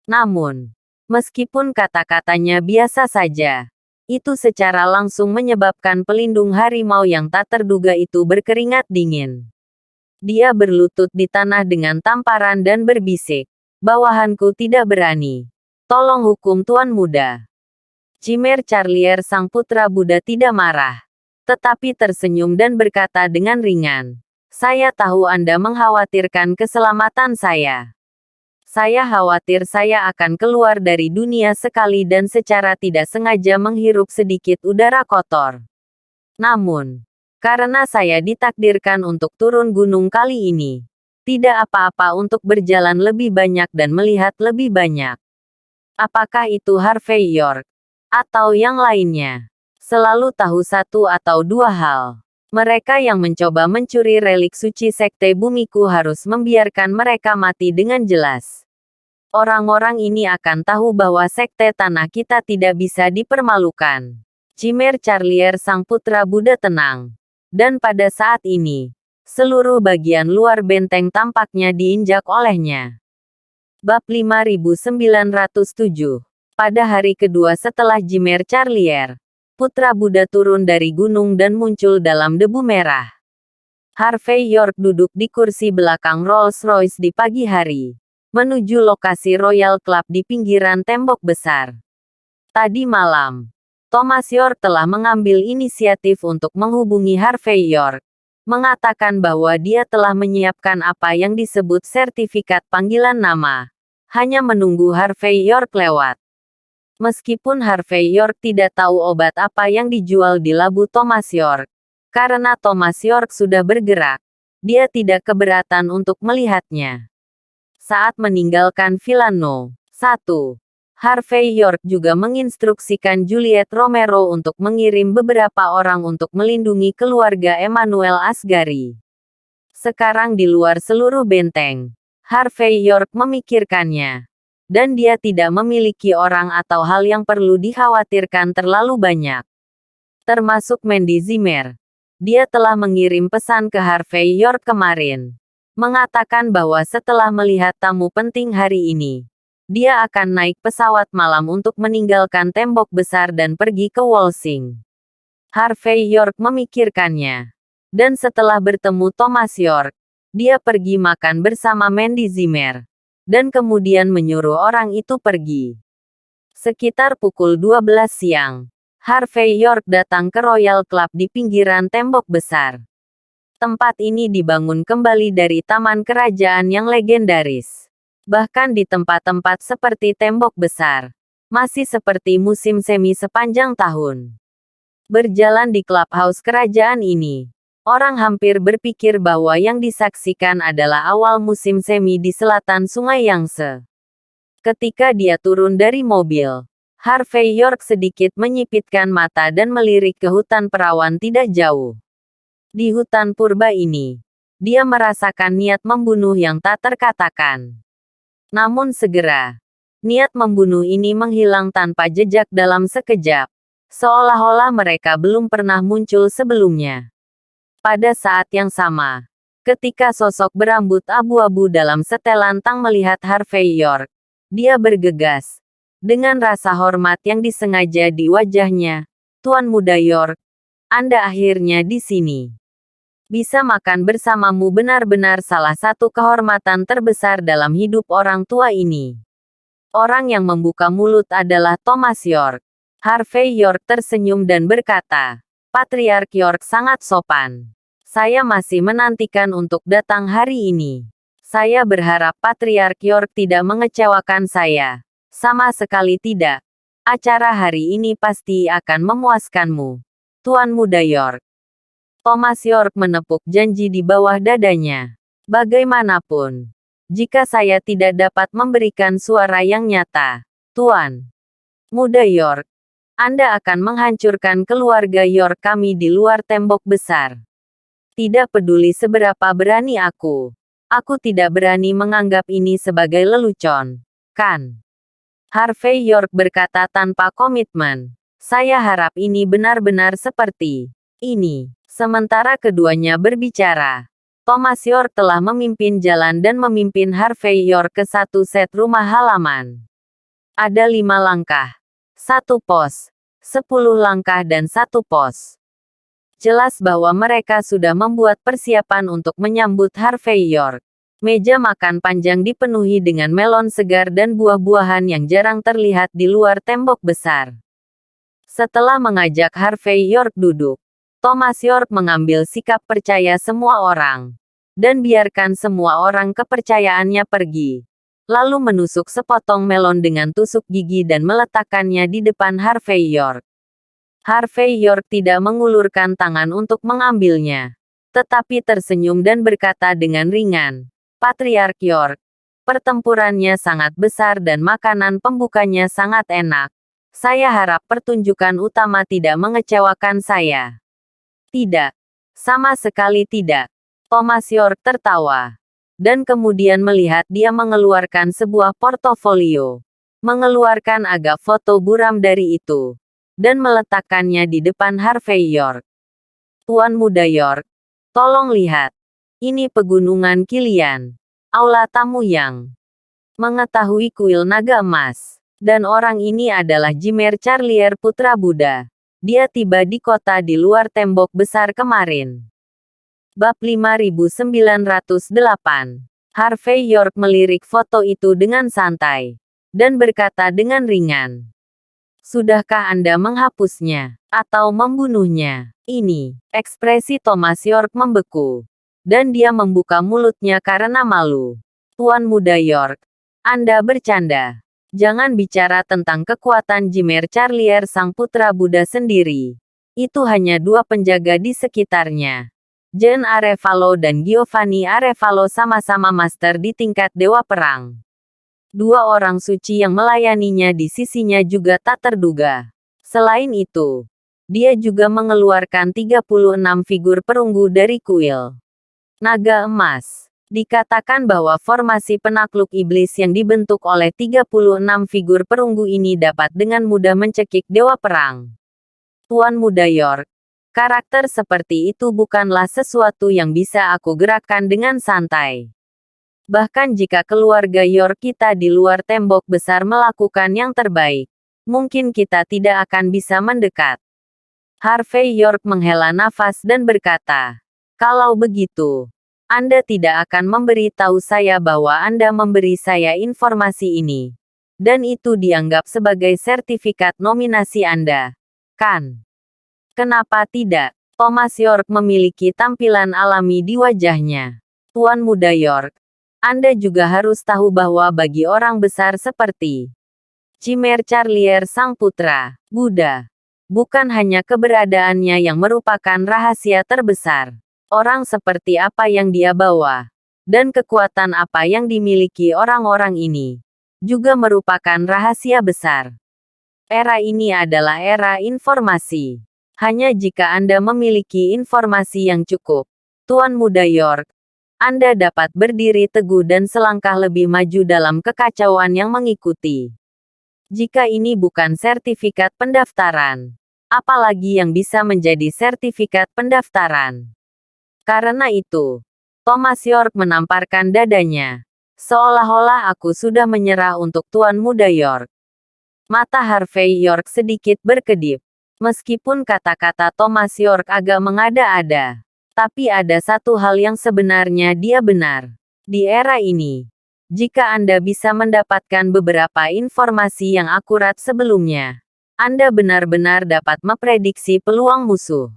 Namun, meskipun kata-katanya biasa saja, itu secara langsung menyebabkan pelindung harimau yang tak terduga itu berkeringat dingin. Dia berlutut di tanah dengan tamparan dan berbisik, "Bawahanku tidak berani. Tolong hukum Tuan Muda." Cimer Charlier sang putra Buddha tidak marah, tetapi tersenyum dan berkata dengan ringan, "Saya tahu Anda mengkhawatirkan keselamatan saya. Saya khawatir saya akan keluar dari dunia sekali dan secara tidak sengaja menghirup sedikit udara kotor. Namun, karena saya ditakdirkan untuk turun gunung kali ini, tidak apa-apa untuk berjalan lebih banyak dan melihat lebih banyak." Apakah itu Harvey York? Atau yang lainnya? Selalu tahu satu atau dua hal. Mereka yang mencoba mencuri relik suci Sekte Bumiku harus membiarkan mereka mati dengan jelas. Orang-orang ini akan tahu bahwa Sekte Tanah kita tidak bisa dipermalukan. Cimer Charlier sang putra Buddha tenang. Dan pada saat ini, seluruh bagian luar benteng tampaknya diinjak olehnya. Bab 5907. Pada hari kedua setelah Cimer Charlier, putra Buddha turun dari gunung dan muncul dalam debu merah. Harvey York duduk di kursi belakang Rolls-Royce di pagi hari, menuju lokasi Royal Club di pinggiran tembok besar. Tadi malam, Thomas York telah mengambil inisiatif untuk menghubungi Harvey York, mengatakan bahwa dia telah menyiapkan apa yang disebut sertifikat panggilan nama, hanya menunggu Harvey York lewat. Meskipun Harvey York tidak tahu obat apa yang dijual di labu Thomas York, karena Thomas York sudah bergerak, dia tidak keberatan untuk melihatnya. Saat meninggalkan Villa No. 1, Harvey York juga menginstruksikan Juliet Romero untuk mengirim beberapa orang untuk melindungi keluarga Emmanuel Asgari. Sekarang di luar seluruh benteng, Harvey York memikirkannya. Dan dia tidak memiliki orang atau hal yang perlu dikhawatirkan terlalu banyak. Termasuk Mandy Zimmer. Dia telah mengirim pesan ke Harvey York kemarin, mengatakan bahwa setelah melihat tamu penting hari ini, dia akan naik pesawat malam untuk meninggalkan tembok besar dan pergi ke Walsing. Harvey York memikirkannya. Dan setelah bertemu Thomas York, dia pergi makan bersama Mandy Zimmer. Dan kemudian menyuruh orang itu pergi. Sekitar pukul 12 siang, Harvey York datang ke Royal Club di pinggiran tembok besar. Tempat ini dibangun kembali dari taman kerajaan yang legendaris. Bahkan di tempat-tempat seperti tembok besar, masih seperti musim semi sepanjang tahun. Berjalan di clubhouse kerajaan ini, orang hampir berpikir bahwa yang disaksikan adalah awal musim semi di selatan Sungai Yangtze. Ketika dia turun dari mobil, Harvey York sedikit menyipitkan mata dan melirik ke hutan perawan tidak jauh. Di hutan purba ini, dia merasakan niat membunuh yang tak terkatakan. Namun segera, niat membunuh ini menghilang tanpa jejak dalam sekejap, seolah-olah mereka belum pernah muncul sebelumnya. Pada saat yang sama, ketika sosok berambut abu-abu dalam setelan tang melihat Harvey York, dia bergegas. Dengan rasa hormat yang disengaja di wajahnya, "Tuan Muda York, Anda akhirnya di sini." Bisa makan bersamamu benar-benar salah satu kehormatan terbesar dalam hidup orang tua ini. Orang yang membuka mulut adalah Thomas York. Harvey York tersenyum dan berkata, Patriark York sangat sopan. Saya masih menantikan untuk datang hari ini. Saya berharap Patriark York tidak mengecewakan saya. Sama sekali tidak. Acara hari ini pasti akan memuaskanmu, Tuan Muda York. Thomas York menepuk janji di bawah dadanya. Bagaimanapun, jika saya tidak dapat memberikan suara yang nyata, Tuan Muda York, Anda akan menghancurkan keluarga York kami di luar tembok besar. Tidak peduli seberapa berani aku tidak berani menganggap ini sebagai lelucon, kan? Harvey York berkata tanpa komitmen. Saya harap ini benar-benar seperti ini. Sementara keduanya berbicara, Thomas York telah memimpin jalan dan memimpin Harvey York ke satu set rumah halaman. Ada 5 langkah, 1 pos, 10 langkah dan 1 pos. Jelas bahwa mereka sudah membuat persiapan untuk menyambut Harvey York. Meja makan panjang dipenuhi dengan melon segar dan buah-buahan yang jarang terlihat di luar tembok besar. Setelah mengajak Harvey York duduk, Thomas York mengambil sikap percaya semua orang, dan biarkan semua orang kepercayaannya pergi. Lalu menusuk sepotong melon dengan tusuk gigi dan meletakkannya di depan Harvey York. Harvey York tidak mengulurkan tangan untuk mengambilnya, tetapi tersenyum dan berkata dengan ringan, Patriark York, pertempurannya sangat besar dan makanan pembukanya sangat enak. Saya harap pertunjukan utama tidak mengecewakan saya. Tidak. Sama sekali tidak. Thomas York tertawa. Dan kemudian melihat dia mengeluarkan sebuah portofolio. Mengeluarkan agak foto buram dari itu. Dan meletakkannya di depan Harvey York. Tuan Muda York, tolong lihat. Ini pegunungan Kilian. Aula tamu yang mengetahui kuil naga emas. Dan orang ini adalah Jimer Charlier putra Buddha. Dia tiba di kota di luar tembok besar kemarin. Bab 5908. Harvey York melirik foto itu dengan santai. Dan berkata dengan ringan. Sudahkah Anda menghapusnya? Atau membunuhnya? Ini. Ekspresi Thomas York membeku. Dan dia membuka mulutnya karena malu. Tuan Muda York, Anda bercanda. Jangan bicara tentang kekuatan Jimer Charlier sang putra Buddha sendiri. Itu hanya 2 penjaga di sekitarnya. Jean Arevalo dan Giovanni Arevalo sama-sama master di tingkat Dewa Perang. 2 orang suci yang melayaninya di sisinya juga tak terduga. Selain itu, dia juga mengeluarkan 36 figur perunggu dari kuil naga emas. Dikatakan bahwa formasi penakluk iblis yang dibentuk oleh 36 figur perunggu ini dapat dengan mudah mencekik Dewa Perang. Tuan Muda York, karakter seperti itu bukanlah sesuatu yang bisa aku gerakkan dengan santai. Bahkan jika keluarga York kita di luar tembok besar melakukan yang terbaik, mungkin kita tidak akan bisa mendekat. Harvey York menghela nafas dan berkata, kalau begitu, Anda tidak akan memberi tahu saya bahwa Anda memberi saya informasi ini. Dan itu dianggap sebagai sertifikat nominasi Anda, kan? Kenapa tidak? Thomas York memiliki tampilan alami di wajahnya. Tuan Muda York, Anda juga harus tahu bahwa bagi orang besar seperti Jimer Charlier sang putra Buddha, bukan hanya keberadaannya yang merupakan rahasia terbesar. Orang seperti apa yang dia bawa, dan kekuatan apa yang dimiliki orang-orang ini, juga merupakan rahasia besar. Era ini adalah era informasi. Hanya jika Anda memiliki informasi yang cukup, Tuan Muda York, Anda dapat berdiri teguh dan selangkah lebih maju dalam kekacauan yang mengikuti. Jika ini bukan sertifikat pendaftaran, apalagi yang bisa menjadi sertifikat pendaftaran? Karena itu, Thomas York menamparkan dadanya. Seolah-olah aku sudah menyerah untuk Tuan Muda York. Mata Harvey York sedikit berkedip. Meskipun kata-kata Thomas York agak mengada-ada, Tapi ada satu hal yang sebenarnya dia benar. Di era ini, jika Anda bisa mendapatkan beberapa informasi yang akurat sebelumnya, Anda benar-benar dapat memprediksi peluang musuh.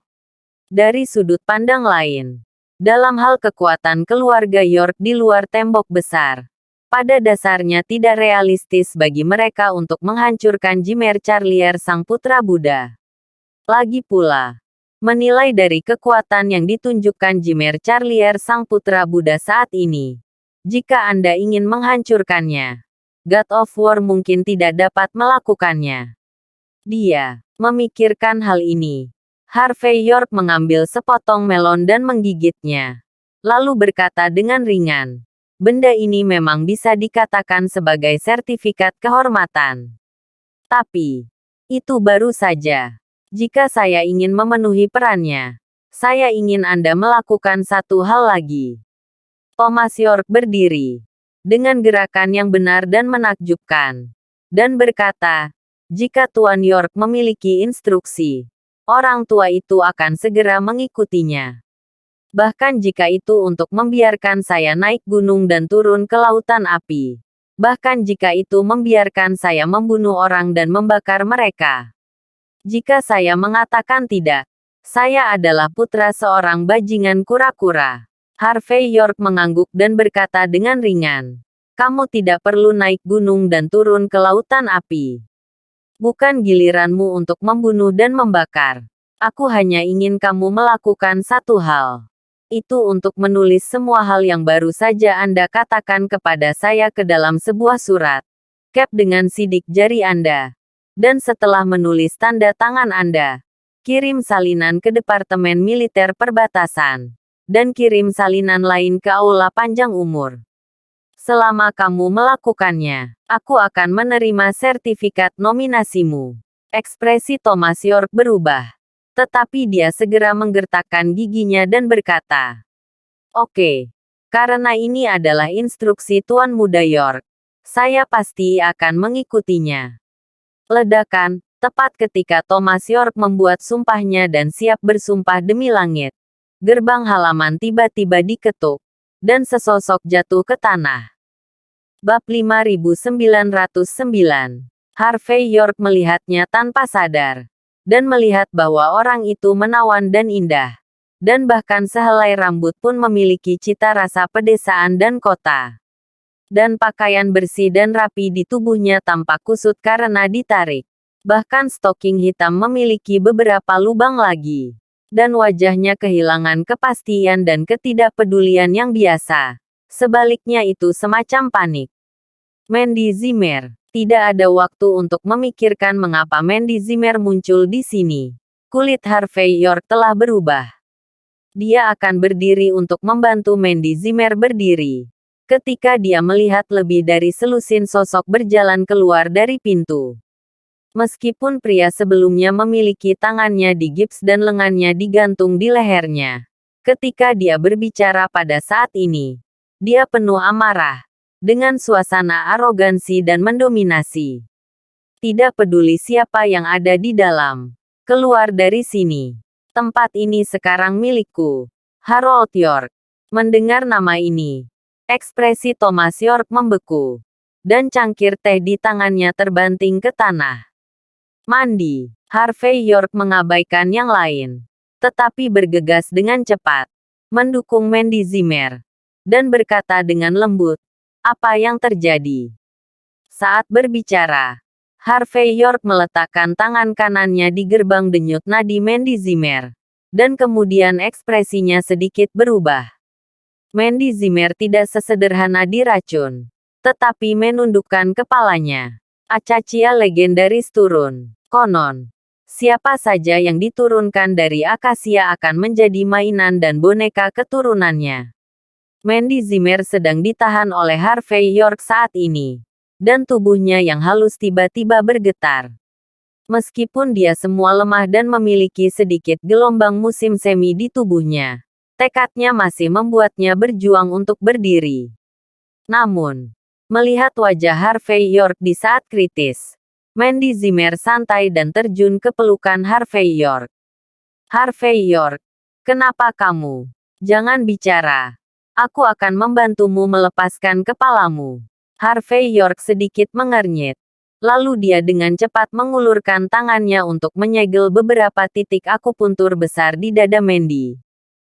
Dari sudut pandang lain, dalam hal kekuatan keluarga York di luar tembok besar, pada dasarnya tidak realistis bagi mereka untuk menghancurkan Jimmer Charlier sang putra Buddha. Lagi pula, menilai dari kekuatan yang ditunjukkan Jimmer Charlier sang putra Buddha saat ini, jika Anda ingin menghancurkannya, God of War mungkin tidak dapat melakukannya. Dia memikirkan hal ini. Harvey York mengambil sepotong melon dan menggigitnya. Lalu berkata dengan ringan, benda ini memang bisa dikatakan sebagai sertifikat kehormatan. Tapi, itu baru saja. Jika saya ingin memenuhi perannya, saya ingin Anda melakukan satu hal lagi. Thomas York berdiri dengan gerakan yang benar dan menakjubkan, dan berkata, jika Tuan York memiliki instruksi, orang tua itu akan segera mengikutinya. Bahkan jika itu untuk membiarkan saya naik gunung dan turun ke lautan api. Bahkan jika itu membiarkan saya membunuh orang dan membakar mereka. Jika saya mengatakan tidak, saya adalah putra seorang bajingan kura-kura. Harvey York mengangguk dan berkata dengan ringan, kamu tidak perlu naik gunung dan turun ke lautan api. Bukan giliranmu untuk membunuh dan membakar. Aku hanya ingin kamu melakukan satu hal. Itu untuk menulis semua hal yang baru saja Anda katakan kepada saya ke dalam sebuah surat. Cap dengan sidik jari Anda. Dan setelah menulis tanda tangan Anda, kirim salinan ke Departemen Militer Perbatasan. Dan kirim salinan lain ke Aula Panjang Umur. Selama kamu melakukannya, aku akan menerima sertifikat nominasimu. Ekspresi Thomas York berubah. Tetapi dia segera menggertakkan giginya dan berkata, oke, karena ini adalah instruksi Tuan Muda York, saya pasti akan mengikutinya. Ledakan, tepat ketika Thomas York membuat sumpahnya dan siap bersumpah demi langit. Gerbang halaman tiba-tiba diketuk, dan sesosok jatuh ke tanah. Bab 5909. Harvey York melihatnya tanpa sadar, dan melihat bahwa orang itu menawan dan indah, dan bahkan sehelai rambut pun memiliki cita rasa pedesaan dan kota. Dan pakaian bersih dan rapi di tubuhnya tampak kusut karena ditarik. Bahkan stoking hitam memiliki beberapa lubang lagi. Dan wajahnya kehilangan kepastian dan ketidakpedulian yang biasa. Sebaliknya itu semacam panik. Mandy Zimmer. Tidak ada waktu untuk memikirkan mengapa Mandy Zimmer muncul di sini. Kulit Harvey York telah berubah. Dia akan berdiri untuk membantu Mandy Zimmer berdiri. Ketika dia melihat lebih dari selusin sosok berjalan keluar dari pintu. Meskipun pria sebelumnya memiliki tangannya digips dan lengannya digantung di lehernya. Ketika dia berbicara pada saat ini, dia penuh amarah. Dengan suasana arogansi dan mendominasi. Tidak peduli siapa yang ada di dalam. Keluar dari sini. Tempat ini sekarang milikku. Harold York. Mendengar nama ini. Ekspresi Thomas York membeku. Dan cangkir teh di tangannya terbanting ke tanah. Mandi. Harvey York mengabaikan yang lain. Tetapi bergegas dengan cepat. Mendukung Mandy Zimmer. Dan berkata dengan lembut. Apa yang terjadi? Saat berbicara, Harvey York meletakkan tangan kanannya di gerbang denyut nadi Mandy Zimmer. Dan kemudian ekspresinya sedikit berubah. Mandy Zimmer tidak sesederhana diracun. Tetapi menundukkan kepalanya. Acacia legendaris turun. Konon. Siapa saja yang diturunkan dari Akasia akan menjadi mainan dan boneka keturunannya. Mandy Zimmer sedang ditahan oleh Harvey York saat ini. Dan tubuhnya yang halus tiba-tiba bergetar. Meskipun dia semua lemah dan memiliki sedikit gelombang musim semi di tubuhnya. Tekadnya masih membuatnya berjuang untuk berdiri. Namun, melihat wajah Harvey York di saat kritis, Mandy Zimmer santai dan terjun ke pelukan Harvey York. Harvey York, Kenapa kamu? Jangan bicara. Aku akan membantumu melepaskan kepalamu. Harvey York sedikit mengernyit. Lalu dia dengan cepat mengulurkan tangannya untuk menyegel beberapa titik akupuntur besar di dada Mandy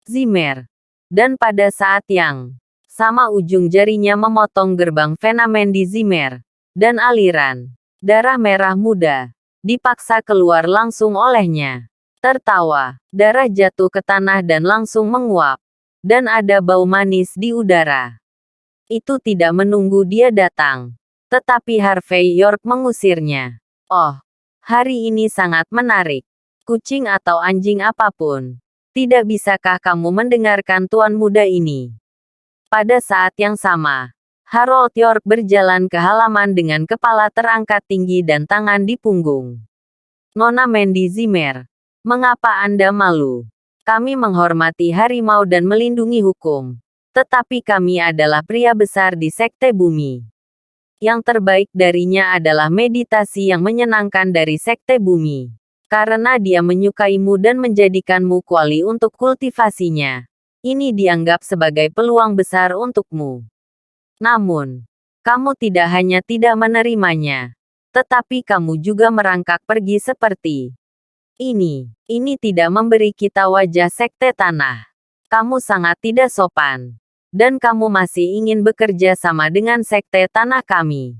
Zimmer. Dan pada saat yang sama ujung jarinya memotong gerbang vena Mandy Zimmer. Dan aliran darah merah muda dipaksa keluar langsung olehnya. Tertawa, darah jatuh ke tanah dan langsung menguap. Dan ada bau manis di udara. Itu tidak menunggu dia datang. Tetapi Harvey York mengusirnya. Oh, hari ini sangat menarik. Kucing atau anjing apapun. Tidak bisakah kamu mendengarkan tuan muda ini? Pada saat yang sama, Harold York berjalan ke halaman dengan kepala terangkat tinggi dan tangan di punggung. Nona Mandy Zimmer, mengapa Anda malu? Kami menghormati harimau dan melindungi hukum. Tetapi kami adalah pria besar di Sekte Bumi. Yang terbaik darinya adalah meditasi yang menyenangkan dari Sekte Bumi. Karena dia menyukaimu dan menjadikanmu kuali untuk kultivasinya. Ini dianggap sebagai peluang besar untukmu. Namun, kamu tidak hanya tidak menerimanya, tetapi kamu juga merangkak pergi seperti ini. Ini tidak memberi kita wajah Sekte Tanah. Kamu sangat tidak sopan. Dan kamu masih ingin bekerja sama dengan Sekte Tanah kami.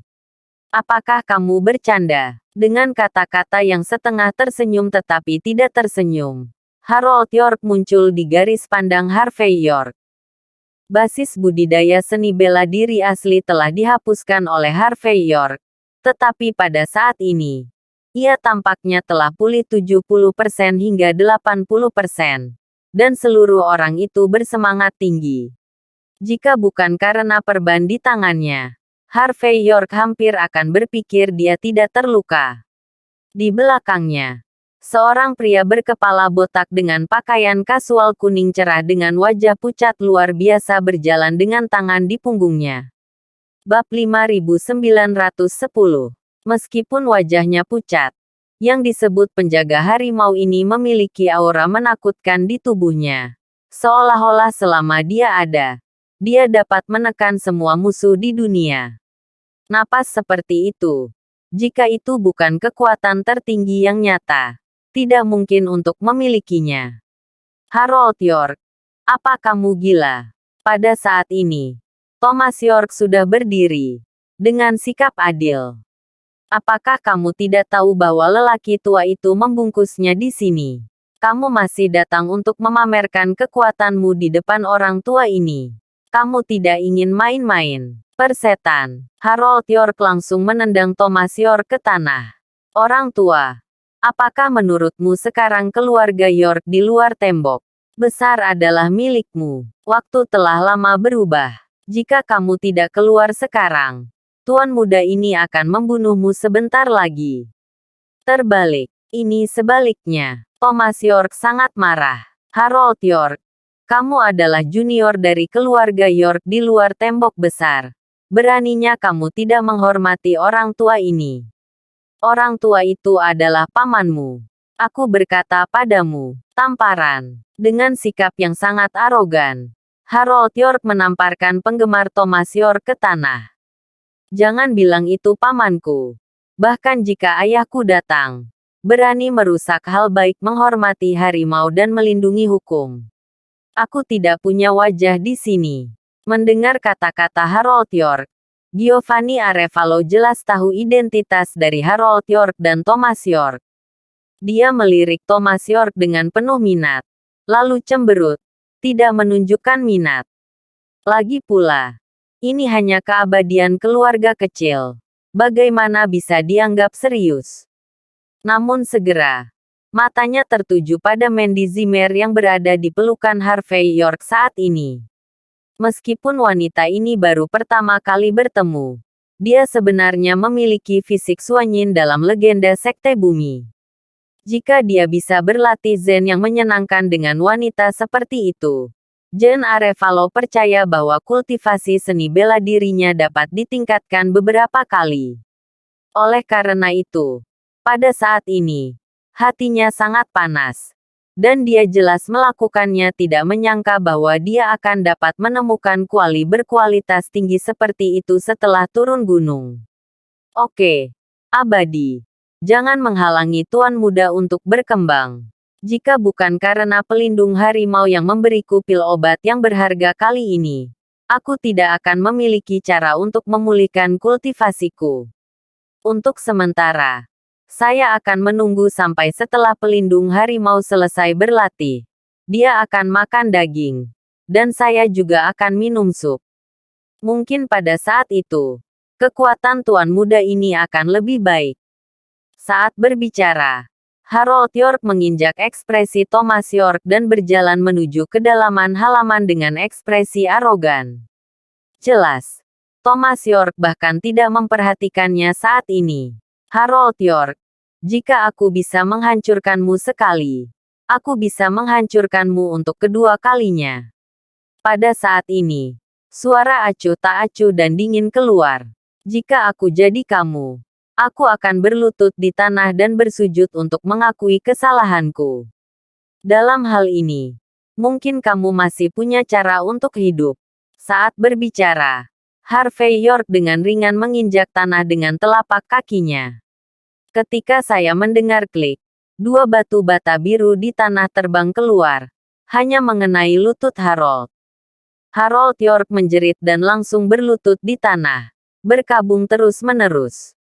Apakah kamu bercanda? Dengan kata-kata yang setengah tersenyum tetapi tidak tersenyum, Harold York muncul di garis pandang Harvey York. Basis budidaya seni bela diri asli telah dihapuskan oleh Harvey York. Tetapi pada saat ini, ia tampaknya telah pulih 70% hingga 80%. Dan seluruh orang itu bersemangat tinggi. Jika bukan karena perban di tangannya, Harvey York hampir akan berpikir dia tidak terluka. Di belakangnya, seorang pria berkepala botak dengan pakaian kasual kuning cerah dengan wajah pucat luar biasa berjalan dengan tangan di punggungnya. Bab 5910. Meskipun wajahnya pucat, yang disebut penjaga harimau ini memiliki aura menakutkan di tubuhnya. Seolah-olah selama dia ada, dia dapat menekan semua musuh di dunia. Napas seperti itu. Jika itu bukan kekuatan tertinggi yang nyata, tidak mungkin untuk memilikinya. Harold York, apa kamu gila? Pada saat ini, Thomas York sudah berdiri dengan sikap adil. Apakah kamu tidak tahu bahwa lelaki tua itu membungkusnya di sini? Kamu masih datang untuk memamerkan kekuatanmu di depan orang tua ini. Kamu tidak ingin main-main. Persetan. Harold York langsung menendang Thomas York ke tanah. Orang tua. Apakah menurutmu sekarang keluarga York di luar tembok besar adalah milikmu? Waktu telah lama berubah. Jika kamu tidak keluar sekarang, tuan muda ini akan membunuhmu sebentar lagi. Terbalik. Ini sebaliknya. Thomas York sangat marah. Harold York, kamu adalah junior dari keluarga York di luar tembok besar. Beraninya kamu tidak menghormati orang tua ini. Orang tua itu adalah pamanmu. Aku berkata padamu, tamparan. Dengan sikap yang sangat arogan, Harold York menamparkan penggemar Thomas York ke tanah. Jangan bilang itu pamanku. Bahkan jika ayahku datang, berani merusak hal baik menghormati harimau dan melindungi hukum. Aku tidak punya wajah di sini. Mendengar kata-kata Harold York, Giovanni Arevalo jelas tahu identitas dari Harold York dan Thomas York. Dia melirik Thomas York dengan penuh minat. Lalu cemberut. Tidak menunjukkan minat. Lagi pula, ini hanya keabadian keluarga kecil. Bagaimana bisa dianggap serius? Namun segera, matanya tertuju pada Mandy Zimmer yang berada di pelukan Harvey York saat ini. Meskipun wanita ini baru pertama kali bertemu, dia sebenarnya memiliki fisik Suanyin dalam legenda Sekte Bumi. Jika dia bisa berlatih Zen yang menyenangkan dengan wanita seperti itu, Jen Arevalo percaya bahwa kultivasi seni bela dirinya dapat ditingkatkan beberapa kali. Oleh karena itu, pada saat ini, hatinya sangat panas. Dan dia jelas melakukannya tidak menyangka bahwa dia akan dapat menemukan kuali berkualitas tinggi seperti itu setelah turun gunung. Oke. Abadi. Jangan menghalangi Tuan Muda untuk berkembang. Jika bukan karena pelindung harimau yang memberiku pil obat yang berharga kali ini, aku tidak akan memiliki cara untuk memulihkan kultivasiku. Untuk sementara, saya akan menunggu sampai setelah pelindung harimau selesai berlatih. Dia akan makan daging. Dan saya juga akan minum sup. Mungkin pada saat itu, kekuatan Tuan Muda ini akan lebih baik. Saat berbicara, Harold York menginjak ekspresi Thomas York dan berjalan menuju kedalaman halaman dengan ekspresi arogan. Jelas, Thomas York bahkan tidak memperhatikannya saat ini. Harold York, jika aku bisa menghancurkanmu sekali, aku bisa menghancurkanmu untuk kedua kalinya. Pada saat ini, suara acuh tak acuh dan dingin keluar. Jika aku jadi kamu, aku akan berlutut di tanah dan bersujud untuk mengakui kesalahanku. Dalam hal ini, mungkin kamu masih punya cara untuk hidup. Saat berbicara, Harvey York dengan ringan menginjak tanah dengan telapak kakinya. Ketika saya mendengar klik, dua batu bata biru di tanah terbang keluar, hanya mengenai lutut Harold. Harold York menjerit dan langsung berlutut di tanah, berkabung terus-menerus.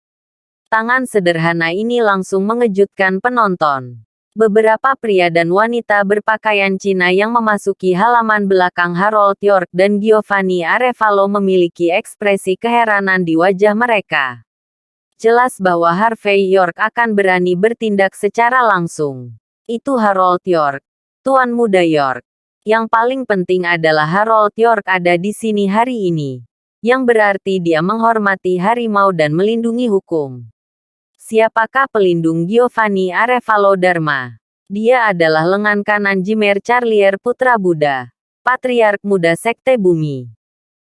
Tangan sederhana ini langsung mengejutkan penonton. Beberapa pria dan wanita berpakaian Cina yang memasuki halaman belakang Harold York dan Giovanni Arevalo memiliki ekspresi keheranan di wajah mereka. Jelas bahwa Harvey York akan berani bertindak secara langsung. Itu Harold York, Tuan Muda York. Yang paling penting adalah Harold York ada di sini hari ini. Yang berarti dia menghormati harimau dan melindungi hukum. Siapakah pelindung Giovanni Arevalo Dharma? Dia adalah lengan kanan Jimer Charlier Putra Buddha, Patriark Muda Sekte Bumi.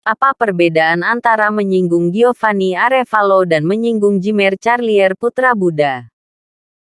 Apa perbedaan antara menyinggung Giovanni Arevalo dan menyinggung Jimer Charlier Putra Buddha?